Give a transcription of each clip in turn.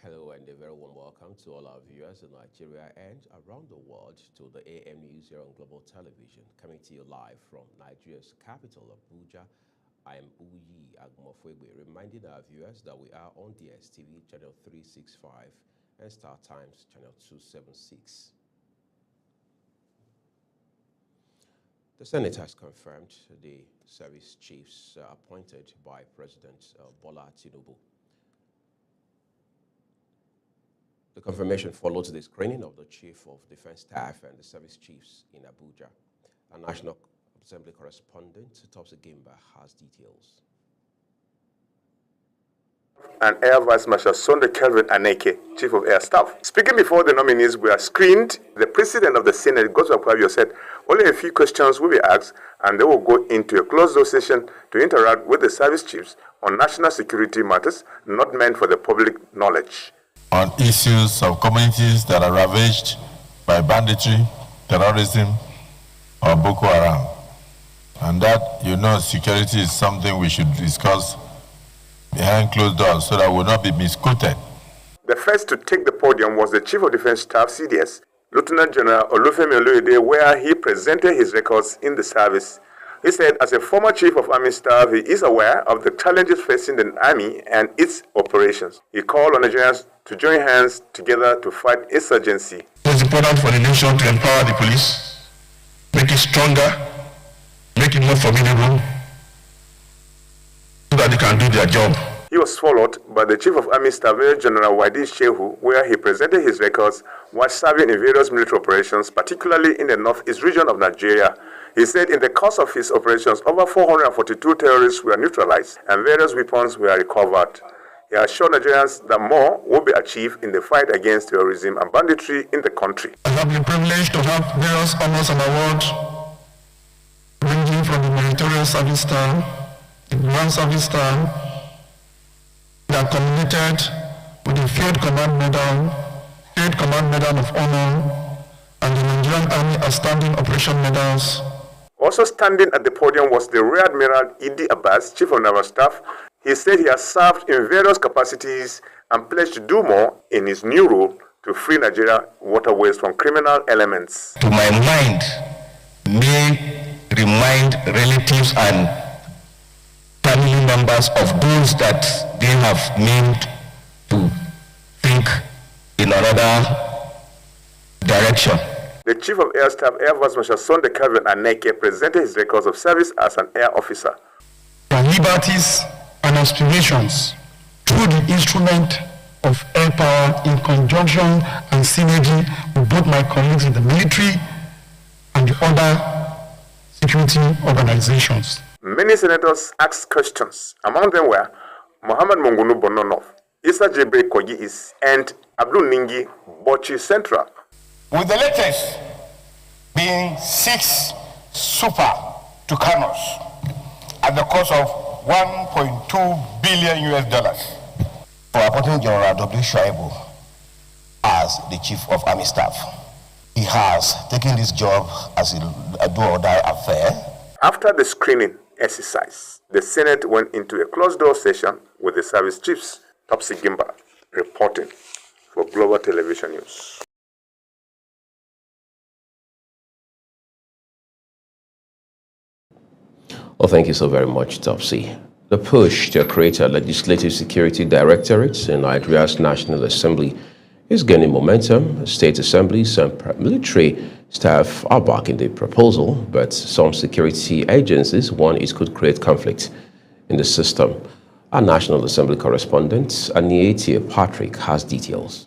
Hello and a very warm welcome to all our viewers in Nigeria and around the world to the AM News here on Global Television, coming to you live from Nigeria's capital, Abuja. I am Uyi Agmofwebe, reminding our viewers that we are on DSTV channel 365 and Star Times channel 276. The Senate has confirmed the service chiefs appointed by President Bola Tinubu. The confirmation follows the screening of the Chief of Defense Staff and the service chiefs in Abuja. A National Assembly correspondent, Topsy Gimba, has details. And Air Vice Marshal Sunday Kelvin Aneke, Chief of Air Staff. Speaking before the nominees were screened, the President of the Senate, Godswill Akpabio, said only a few questions will be asked and they will go into a closed-door session to interact with the service chiefs on national security matters not meant for the public knowledge. On issues of communities that are ravaged by banditry, terrorism, or Boko Haram. And that, security is something we should discuss behind closed doors so that we will not be misquoted. The first to take the podium was the Chief of Defense Staff, CDS, Lieutenant General Olufemi Oloyede, where he presented his records in the service. He said, as a former Chief of Army Staff, he is aware of the challenges facing the Army and its operations. He called on Nigerians to join hands together to fight insurgency. It's important for the nation to empower the police, make it stronger, make it more formidable, so that they can do their job. He was followed by the Chief of Army Staff, Major General Wadi Shehu, where he presented his records while serving in various military operations, particularly in the northeast region of Nigeria. He said in the course of his operations, over 442 terrorists were neutralized and various weapons were recovered. He assured Nigerians that more will be achieved in the fight against terrorism and banditry in the country. I have been privileged to have various honors and awards ranging from the Meritorious Service Star, the Grand Service Star, that culminated with the Field Command Medal, Field Command Medal of Honor, and the Nigerian Army Outstanding Operation Medals. Also standing at the podium was the Rear Admiral Idi Abbas, Chief of Naval Staff. He said he has served in various capacities and pledged to do more in his new role to free Nigeria waterways from criminal elements. To my mind, may remind relatives and family members of those that they have named to think in another direction. The Chief of Air Staff, Air Vice Marshal Sunday Kelvin Aneke, presented his records of service as an air officer. The liberties and aspirations through the instrument of air power in conjunction and synergy with both my colleagues in the military and the other security organizations. Many senators asked questions. Among them were Muhammad Mungunu Bononov, Issa Jebre Kogi and Abdul Ningi Bochi Central. With the latest being 6 Super Tucanos at the cost of $1.2 billion US. For appointing General W. Shuaibu as the Chief of Army Staff. He has taken this job as a do-or-die affair. After the screening exercise, the Senate went into a closed-door session with the service chiefs. Topsy Gimba reporting for Global Television News. Well, thank you so very much, Topsy. The push to create a legislative security directorate in Nigeria's National Assembly is gaining momentum. State assemblies and military staff are backing the proposal, but some security agencies warn it could create conflict in the system. Our National Assembly correspondent, Anieti Patrick, has details.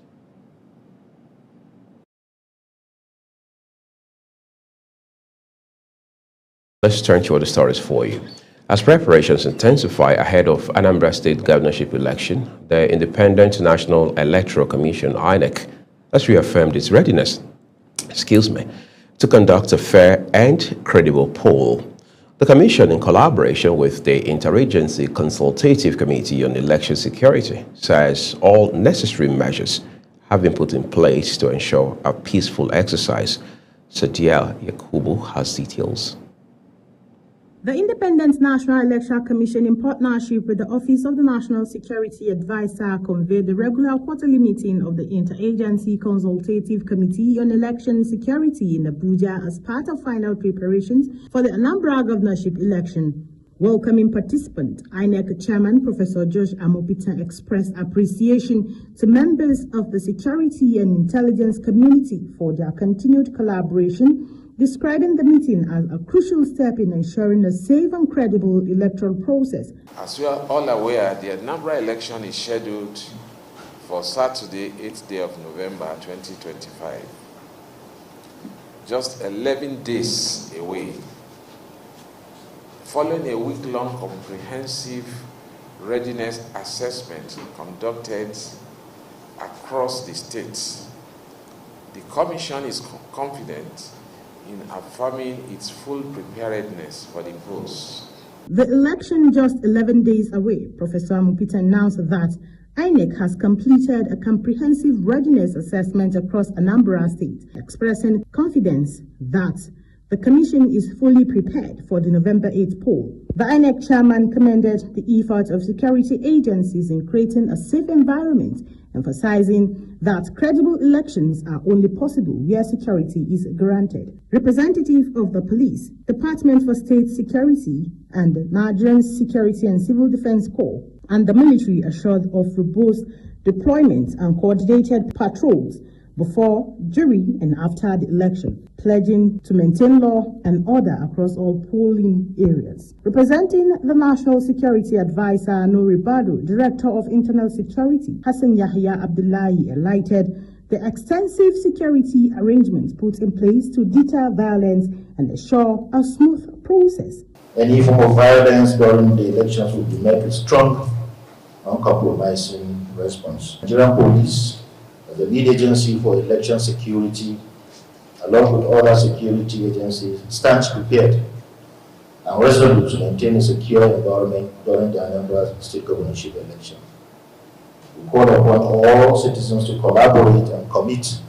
Let's turn to other stories for you. As preparations intensify ahead of Anambra State governorship election, the Independent National Electoral Commission, INEC, has reaffirmed its readiness, to conduct a fair and credible poll. The Commission, in collaboration with the Interagency Consultative Committee on Election Security, says all necessary measures have been put in place to ensure a peaceful exercise. Sadiel Yakubu has details. The Independent National Electoral Commission, in partnership with the Office of the National Security Advisor, convened the regular quarterly meeting of the Interagency Consultative Committee on Election Security in Abuja as part of final preparations for the Anambra governorship election. Welcoming participant, INEC Chairman Professor Josh Amopita expressed appreciation to members of the security and intelligence community for their continued collaboration, describing the meeting as a crucial step in ensuring a safe and credible electoral process. As we are all aware, the Anambra election is scheduled for Saturday, 8th day of November 2025, just 11 days away. Following a week-long comprehensive readiness assessment conducted across the states, the Commission is confident in affirming its full preparedness for the polls. The election just 11 days away, Professor Amopita announced that INEC has completed a comprehensive readiness assessment across Anambra State, expressing confidence that the Commission is fully prepared for the November 8th poll. The INEC chairman commended the efforts of security agencies in creating a safe environment, emphasizing that credible elections are only possible where security is granted. Representative of the Police, Department for State Security, and the Nigerian Security and Civil Defense Corps, and the military assured of robust deployment and coordinated patrols before, during, and after the election, pledging to maintain law and order across all polling areas. Representing the National Security Advisor, Nuri Bado, Director of Internal Security, Hassan Yahya Abdullahi, highlighted the extensive security arrangements put in place to deter violence and ensure a smooth process. Any form of violence during the elections will be met with strong, uncompromising response. Nigerian Police, the lead agency for election security, along with other security agencies, stands prepared and resolute to maintain a secure environment during the Anambra State governorship election. We call upon all citizens to collaborate and commit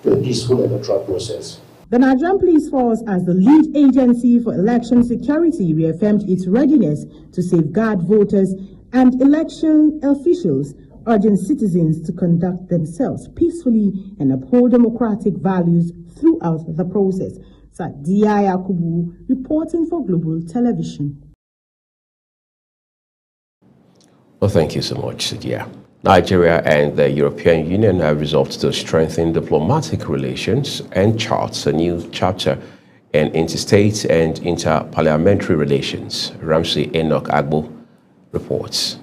to a peaceful electoral process. The Nigerian Police Force, as the lead agency for election security, reaffirmed its readiness to safeguard voters and election officials, urging citizens to conduct themselves peacefully and uphold democratic values throughout the process. Sadia Yakubu, reporting for Global Television. Well, thank you so much, Sadia. Nigeria and the European Union have resolved to strengthen diplomatic relations and chart a new chapter in interstate and interparliamentary relations. Ramsey Enoch Agbo reports.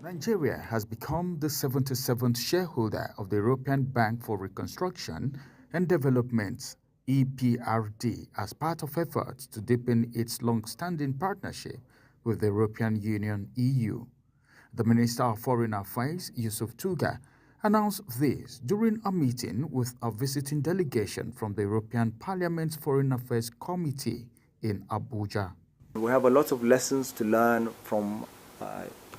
Nigeria has become the 77th shareholder of the European Bank for Reconstruction and Development, EBRD, as part of efforts to deepen its long-standing partnership with the European Union, EU. The Minister of Foreign Affairs, Yusuf Tuga, announced this during a meeting with a visiting delegation from the European Parliament's Foreign Affairs Committee in Abuja. We have a lot of lessons to learn from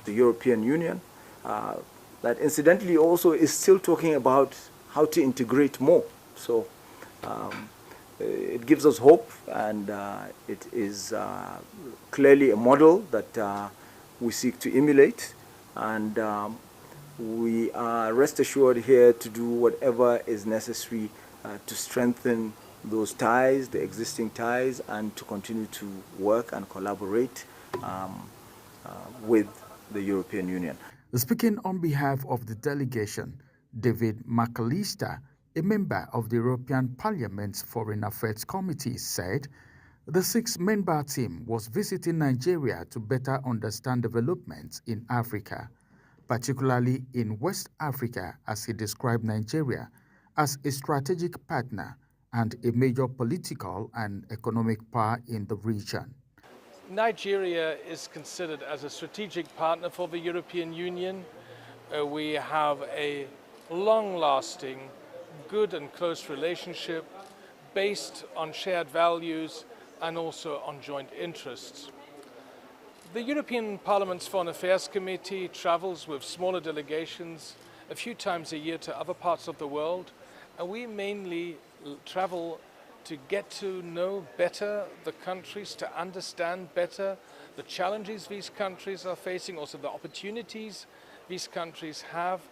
the European Union, that incidentally also is still talking about how to integrate more. So it gives us hope, and it is clearly a model that we seek to emulate, and we are rest assured here to do whatever is necessary to strengthen those ties, the existing ties, and to continue to work and collaborate with the European Union. Speaking on behalf of the delegation, David McAllister, a member of the European Parliament's Foreign Affairs Committee, said the 6-member team was visiting Nigeria to better understand developments in Africa, particularly in West Africa, as he described Nigeria as a strategic partner and a major political and economic power in the region. Nigeria is considered as a strategic partner for the European Union. We have a long-lasting, good and close relationship based on shared values and also on joint interests. The European Parliament's Foreign Affairs Committee travels with smaller delegations a few times a year to other parts of the world, and we mainly travel to get to know better the countries, to understand better the challenges these countries are facing, also the opportunities these countries have,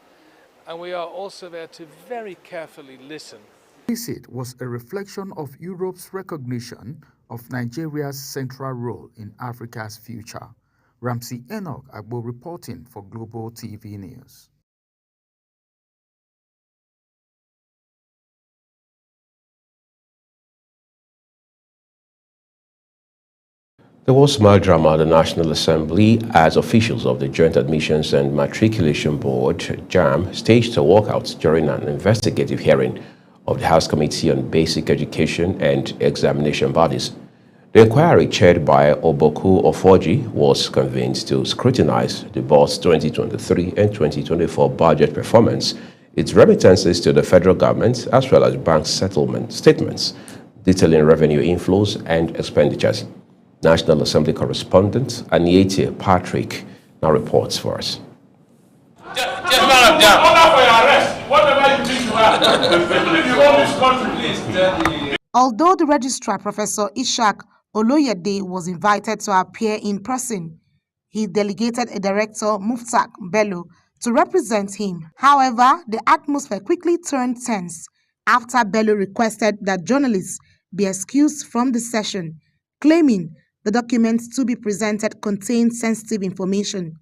and we are also there to very carefully listen. The visit was a reflection of Europe's recognition of Nigeria's central role in Africa's future. Ramsey Enoch Agbo reporting for Global TV News. There was mild drama at the National Assembly as officials of the Joint Admissions and Matriculation Board, JAMB, staged a walkout during an investigative hearing of the House Committee on Basic Education and Examination Bodies. The inquiry, chaired by Oboku Ofoji, was convened to scrutinize the board's 2023 and 2024 budget performance, its remittances to the federal government, as well as bank settlement statements detailing revenue inflows and expenditures. National Assembly correspondent Aniete Patrick now reports for us. Although the registrar, Professor Ishak Oloyede, was invited to appear in person, he delegated a director, Muftak Bello, to represent him. However, the atmosphere quickly turned tense after Bello requested that journalists be excused from the session, claiming the documents to be presented contained sensitive information.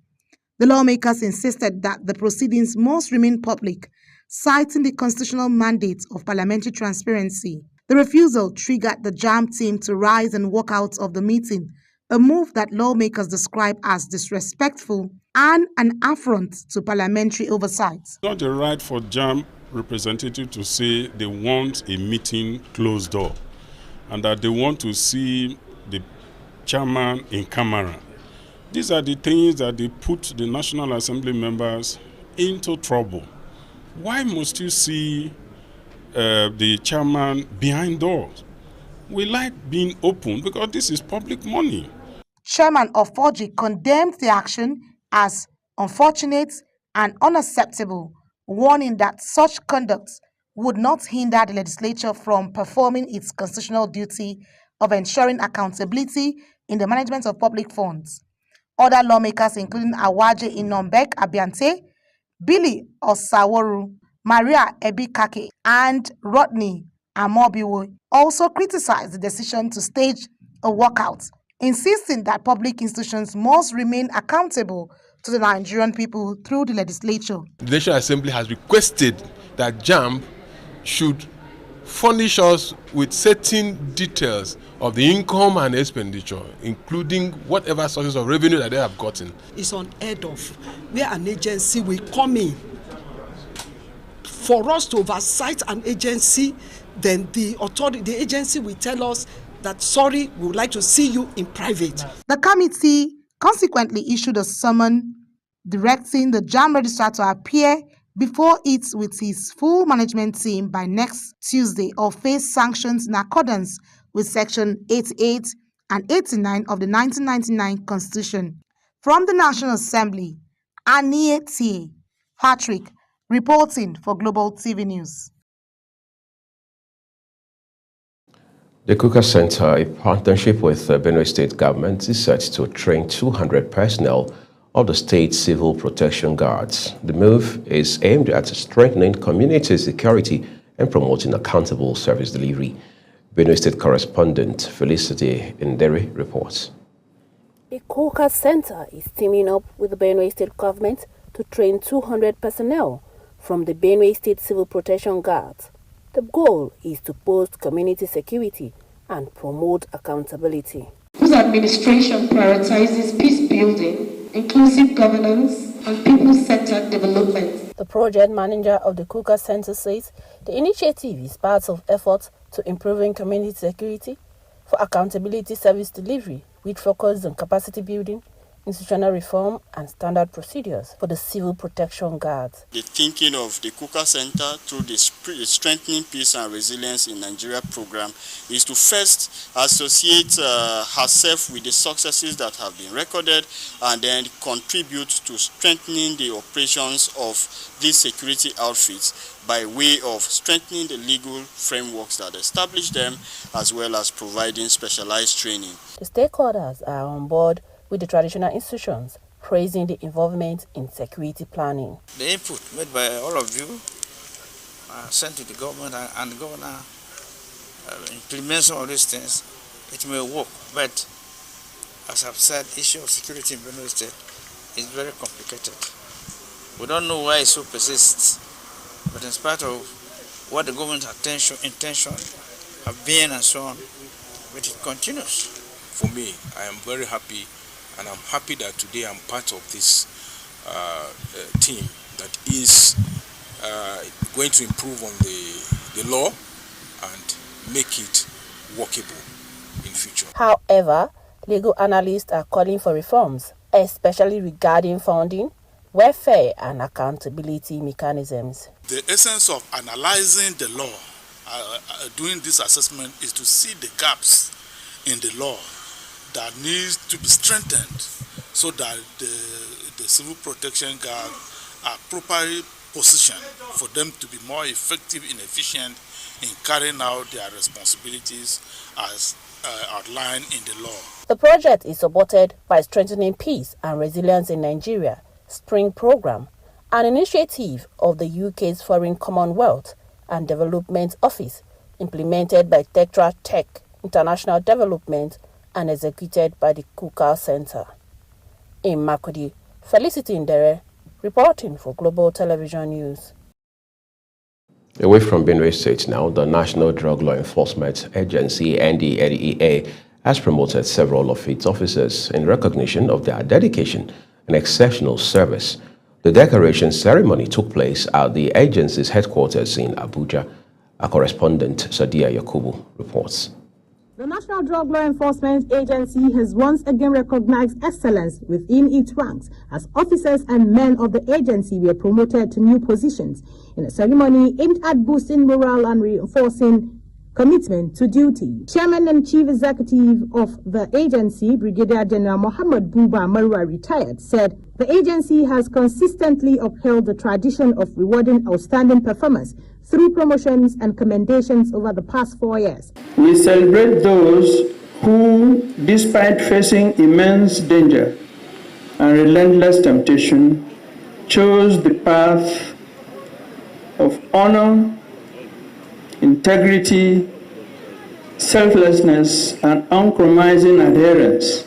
The lawmakers insisted that the proceedings must remain public, citing the constitutional mandate of parliamentary transparency. The refusal triggered the JAMB team to rise and walk out of the meeting, a move that lawmakers describe as disrespectful and an affront to parliamentary oversight. It's not the right for JAMB representative to say they want a meeting closed door and that they want to see the chairman in camera. These are the things that they put the National Assembly members into trouble. Why must you see the chairman behind doors? We like being open because this is public money. Chairman Ofoji condemned the action as unfortunate and unacceptable, warning that such conduct would not hinder the legislature from performing its constitutional duty of ensuring accountability in the management of public funds. Other lawmakers, including Awaje Inombek Abiante, Billy Osaworu, Maria Ebikake, and Rodney Amobiwo, also criticized the decision to stage a walkout, insisting that public institutions must remain accountable to the Nigerian people through the legislature. The National Assembly has requested that JAMB should furnish us with certain details of the income and expenditure, including whatever sources of revenue that they have gotten. It's unheard of where an agency will come in. For us to oversight an agency, then the agency will tell us that, sorry, we would like to see you in private. The committee consequently issued a summons directing the JAMB registrar to appear before it with his full management team by next Tuesday or face sanctions in accordance with Section 88 and 89 of the 1999 Constitution. From the National Assembly, Aniete Patrick reporting for Global TV News. The Kuka Center, a partnership with the Benue State government, is set to train 200 personnel of the state civil protection guards. The move is aimed at strengthening community security and promoting accountable service delivery. Benue State correspondent Felicity Nderi reports. The Kuka Center is teaming up with the Benue State government to train 200 personnel from the Benue State Civil Protection Guards. The goal is to boost community security and promote accountability. Whose administration prioritizes peace building, inclusive governance, and people-centered development. The project manager of the Kuka Center says the initiative is part of efforts to improving community security for accountability service delivery, which focus on capacity building institutional reform and standard procedures for the Civil Protection Guards. The thinking of the Kukah Center through the Strengthening Peace and Resilience in Nigeria program is to first associate herself with the successes that have been recorded and then contribute to strengthening the operations of these security outfits by way of strengthening the legal frameworks that establish them, as well as providing specialized training. The stakeholders are on board with the traditional institutions, praising the involvement in security planning. The input made by all of you sent to the government, and the governor implements some of these things. It may work, but as I've said, the issue of security in Benue State is very complicated. We don't know why it so persists, but in spite of what the government's intention have been and so on, but it continues. For me, I am very happy, and I'm happy that today I'm part of this team that is going to improve on the law and make it workable in future. However, legal analysts are calling for reforms, especially regarding funding, welfare and accountability mechanisms. The essence of analyzing the law, doing this assessment, is to see the gaps in the law that needs to be strengthened so that the Civil Protection Guard are properly positioned for them to be more effective and efficient in carrying out their responsibilities as outlined in the law. The project is supported by Strengthening Peace and Resilience in Nigeria, Spring Program, an initiative of the UK's Foreign Commonwealth and Development Office, implemented by Tetra Tech International Development and executed by the Kukah Center. In Makurdi, Felicity Ndere, reporting for Global Television News. Away from Benue State now, the National Drug Law Enforcement Agency, NDLEA, has promoted several of its officers in recognition of their dedication and exceptional service. The decoration ceremony took place at the agency's headquarters in Abuja. Our correspondent, Sadia Yakubu, reports. The National Drug Law Enforcement Agency has once again recognized excellence within its ranks as officers and men of the agency were promoted to new positions in a ceremony aimed at boosting morale and reinforcing commitment to duty. Chairman and Chief Executive of the agency, Brigadier General Muhammad Buba Marwa, retired, said the agency has consistently upheld the tradition of rewarding outstanding performance through promotions and commendations over the past 4 years. We celebrate those who, despite facing immense danger and relentless temptation, chose the path of honor, integrity, selflessness, and uncompromising adherence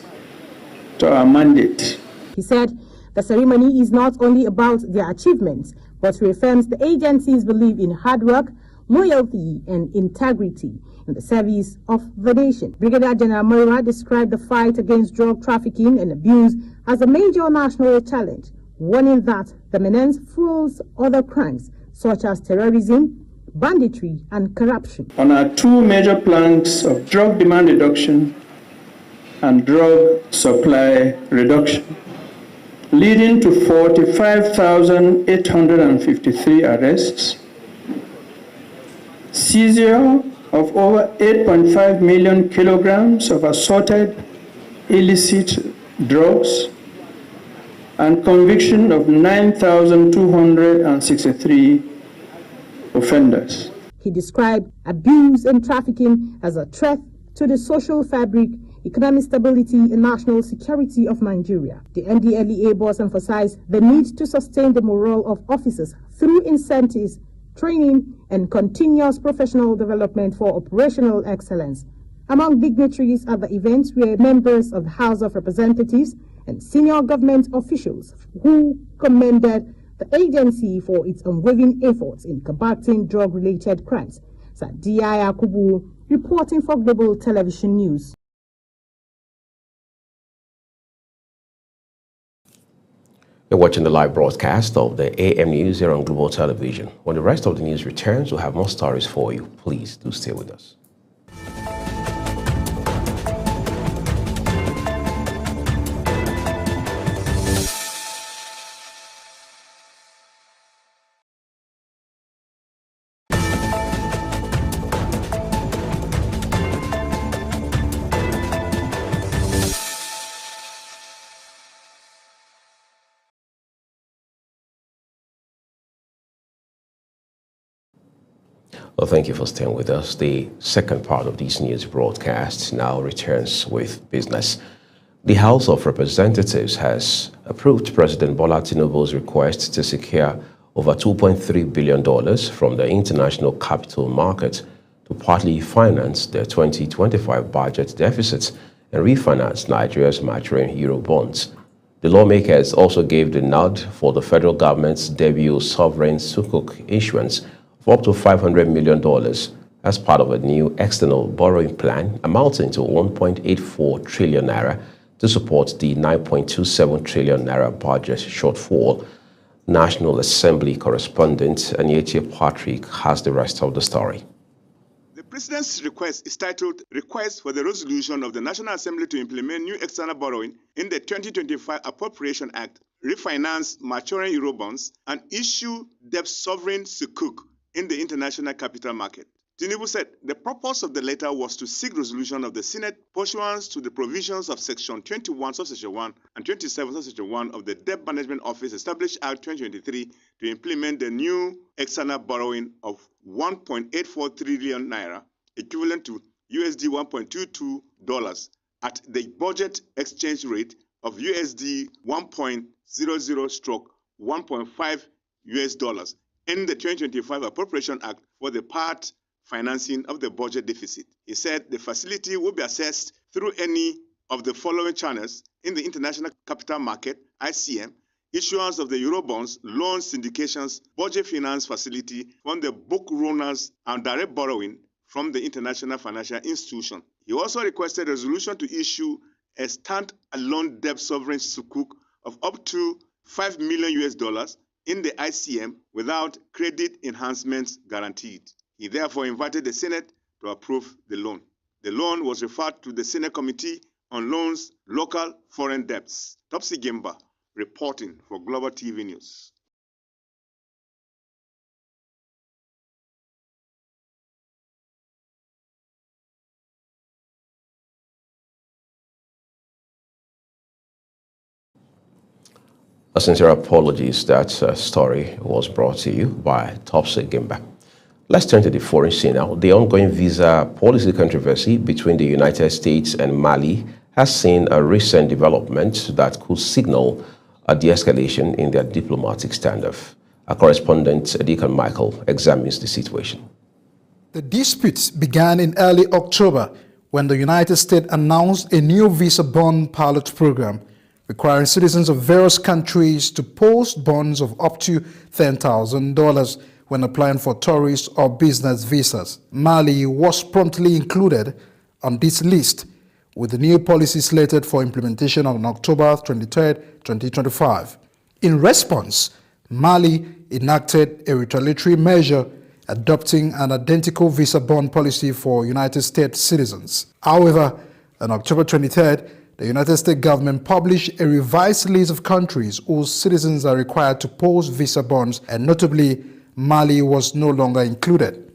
to our mandate. He said the ceremony is not only about their achievements, but reaffirms the agency's belief in hard work, loyalty, and integrity in the service of the nation. Brigadier General Marwa described the fight against drug trafficking and abuse as a major national challenge, warning that the menace fuels other crimes such as terrorism, banditry, and corruption. On our two major planks of drug demand reduction and drug supply reduction, leading to 45,853 arrests, seizure of over 8.5 million kilograms of assorted illicit drugs, and conviction of 9,263 offenders. He described abuse and trafficking as a threat to the social fabric, economic stability, and national security of Nigeria. The NDLEA boss emphasized the need to sustain the morale of officers through incentives, training, and continuous professional development for operational excellence. Among dignitaries at the event were members of the House of Representatives and senior government officials who commended the agency for its unwavering efforts in combating drug-related crimes. Sadia Yakubu, reporting for Global Television News. You're watching the live broadcast of the AM News here on Global Television. When the rest of the news returns, we'll have more stories for you. Please do stay with us. Well, thank you for staying with us. The second part of this news broadcast now returns with business. The House of Representatives has approved President Bola Tinubu's request to secure over $2.3 billion from the international capital market to partly finance the 2025 budget deficit and refinance Nigeria's maturing Eurobonds. The lawmakers also gave the nod for the federal government's debut sovereign sukuk issuance of up to $500 million as part of a new external borrowing plan amounting to 1.84 trillion naira to support the 9.27 trillion naira budget shortfall. National Assembly correspondent Anyeche Patrick has the rest of the story. The President's request is titled Request for the Resolution of the National Assembly to Implement New External Borrowing in the 2025 Appropriation Act, refinance maturing Eurobonds, and issue debt sovereign sukuk in the international capital market. Tinubu said the purpose of the letter was to seek resolution of the Senate pursuant to the provisions of Section 21, Subsection 1 and 27, Subsection 1 of the Debt Management Office Established Act 2023 to implement the new external borrowing of 1.84 trillion naira, equivalent to USD $1.22 at the budget exchange rate of USD 1.00/1.5 US dollars in the 2025 Appropriation Act for the part financing of the budget deficit. He said the facility will be accessed through any of the following channels in the international capital market, ICM, issuance of the Eurobonds, loan syndications, budget finance facility from the book runners, and direct borrowing from the international financial institution. He also requested a resolution to issue a stand-alone debt sovereign sukuk of up to $5 million in the ICM without credit enhancements guaranteed. He therefore invited the Senate to approve the loan. The loan was referred to the Senate Committee on Loans, Local Foreign Debts. Topsy Gemba reporting for Global TV News. A sincere apologies. That story was brought to you by Topsy Gemba. Let's turn to the foreign scene now. The ongoing visa policy controversy between the United States and Mali has seen a recent development that could signal a de-escalation in their diplomatic standoff. Our correspondent, Deacon Michael, examines the situation. The disputes began in early October when the United States announced a new visa bond pilot program requiring citizens of various countries to post bonds of up to $10,000 when applying for tourist or business visas. Mali was promptly included on this list, with the new policy slated for implementation on October 23, 2025. In response, Mali enacted a retaliatory measure adopting an identical visa bond policy for United States citizens. However, on October 23rd, the United States government published a revised list of countries whose citizens are required to post visa bonds, and notably, Mali was no longer included.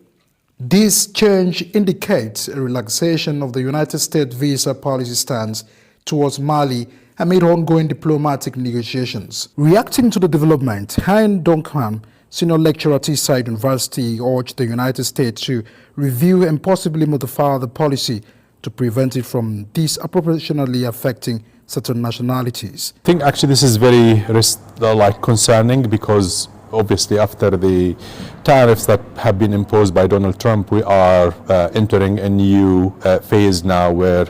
This change indicates a relaxation of the United States visa policy stance towards Mali amid ongoing diplomatic negotiations. Reacting to the development, Hein Dunkham, senior lecturer at Teesside University, urged the United States to review and possibly modify the policy to prevent it from disproportionately affecting certain nationalities. I think actually this is very concerning, because obviously after the tariffs that have been imposed by Donald Trump, we are entering a new phase now where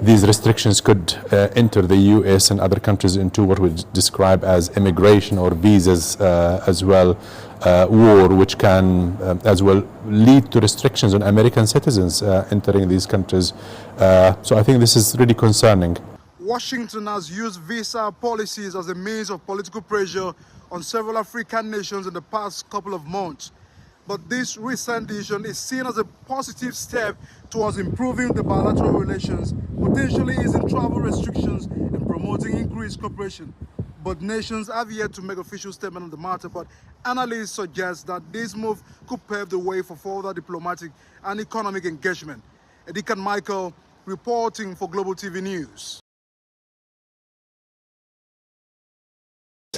these restrictions could enter the U.S. and other countries into what we describe as immigration or visas as well, war, which can as well lead to restrictions on American citizens entering these countries. So I think this is really concerning. Washington has used visa policies as a means of political pressure on several African nations in the past couple of months. But this recent decision is seen as a positive step towards improving the bilateral relations, potentially easing travel restrictions and promoting increased cooperation. But nations have yet to make official statement on the matter, but analysts suggest that this move could pave the way for further diplomatic and economic engagement. Deacon Michael reporting for Global TV News.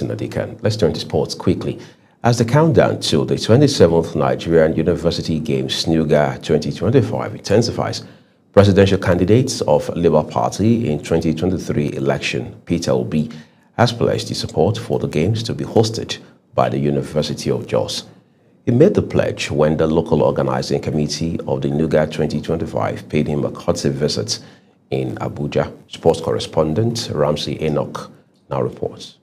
Let's turn to sports quickly. As the countdown to the 27th Nigerian University Games NUGA 2025 intensifies, presidential candidates of Labour Party in 2023 election, Peter Obi, has pledged his support for the Games to be hosted by the University of Jos. He made the pledge when the local organizing committee of the NUGA 2025 paid him a courtesy visit in Abuja. Sports correspondent Ramsey Enoch now reports.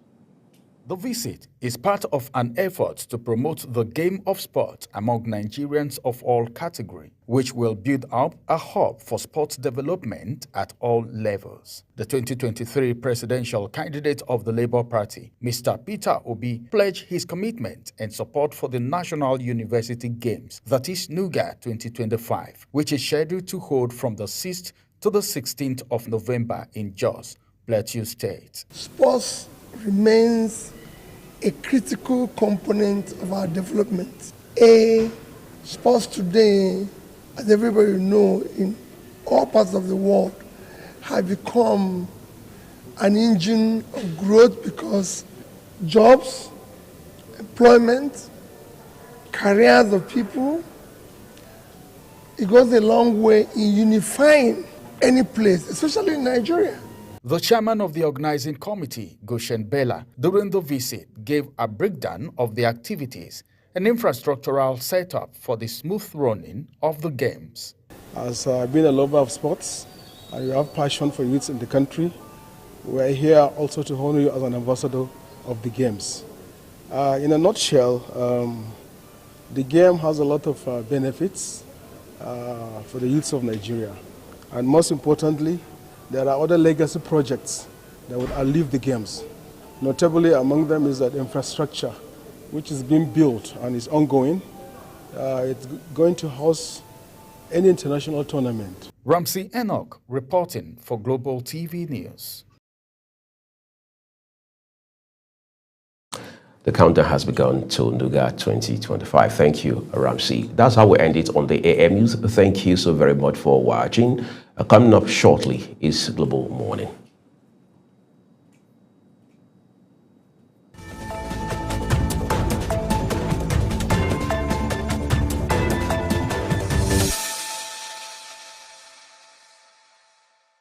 The visit is part of an effort to promote the game of sport among Nigerians of all categories, which will build up a hub for sports development at all levels. The 2023 presidential candidate of the Labour Party, Mr. Peter Obi, pledged his commitment and support for the National University Games, that is NUGA 2025, which is scheduled to hold from the 6th to the 16th of November in Jos, Plateau State. Sports remains a critical component of our development. Sports today, as everybody knows, in all parts of the world, have become an engine of growth because jobs, employment, careers of people, it goes a long way in unifying any place, especially in Nigeria. The chairman of the organizing committee, Goshen Bella, during the visit gave a breakdown of the activities and infrastructural setup for the smooth running of the games. As being a lover of sports, and you have passion for youths in the country, we are here also to honor you as an ambassador of the games. In a nutshell, the game has a lot of benefits for the youths of Nigeria. And most importantly, there are other legacy projects that would outlive the games. Notably among them is that infrastructure, which is being built and is ongoing. It's going to house any international tournament. Ramsey Enoch reporting for Global TV News. The countdown has begun to NUGA 2025. Thank you, Ramsey. That's how we end it on the AM News. Thank you so very much for watching. Coming up shortly is Global Morning.